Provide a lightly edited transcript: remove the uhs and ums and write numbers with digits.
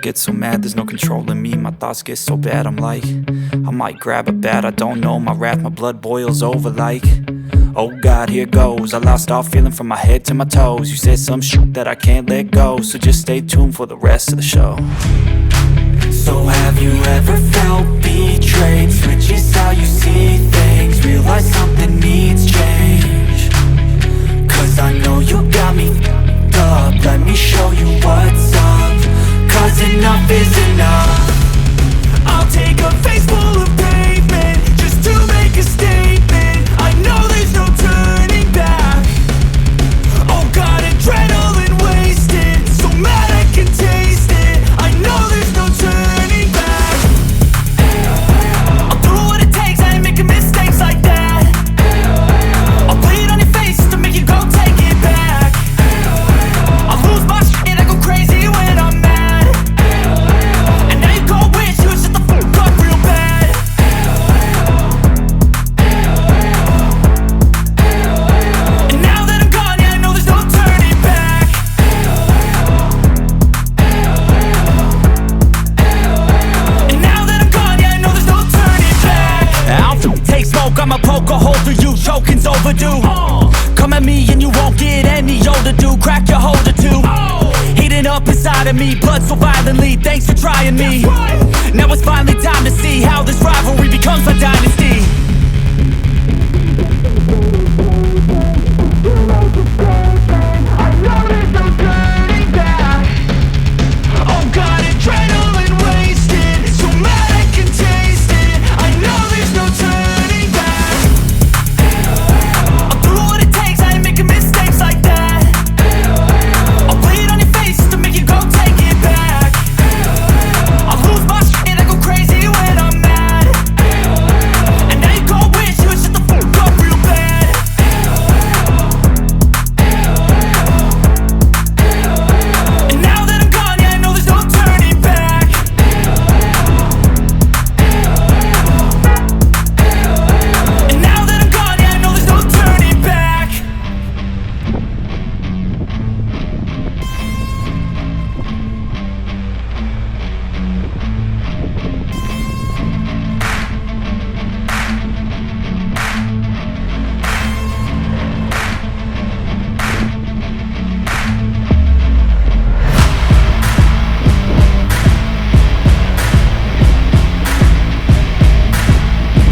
get so mad, there's no controlling me. My thoughts get so bad, I'm like, I might grab a bat, I don't know. My wrath, my blood boils over like, oh God, here goes. I lost all feeling from my head to my toes. You said some shit that I can't let go, so just stay tuned for the rest of the show. So have you ever felt betrayed? Switches how you see things, realize something needs change. Cause I know you got me f***ed up, let me show you what's up. Cause enough is enough. I'll take a face full of pavement just to make a statement. I know there's no turning back. Oh God, adrenaline wasted, so mad I can taste it. I know there's no turning back. I'll do what it takes, I ain't making mistakes like that. I'll play it on your face to make you go take it back. I'll lose my shit, I go crazy when I'm mad. And now you go wish you would shut the fuck up real bad. And now that I'm gone, yeah, I know there's no turning back. And now that I'm gone, yeah, I know there's no turning back. I don't take smoke, I'ma poke a hole through you, choking's overdue. Come at me and you won't get any older, dude. Crack your holder too. Heating up inside of me, blood so violently, thanks for trying me. Now it's finally time to see how this rivalry becomes a dynasty.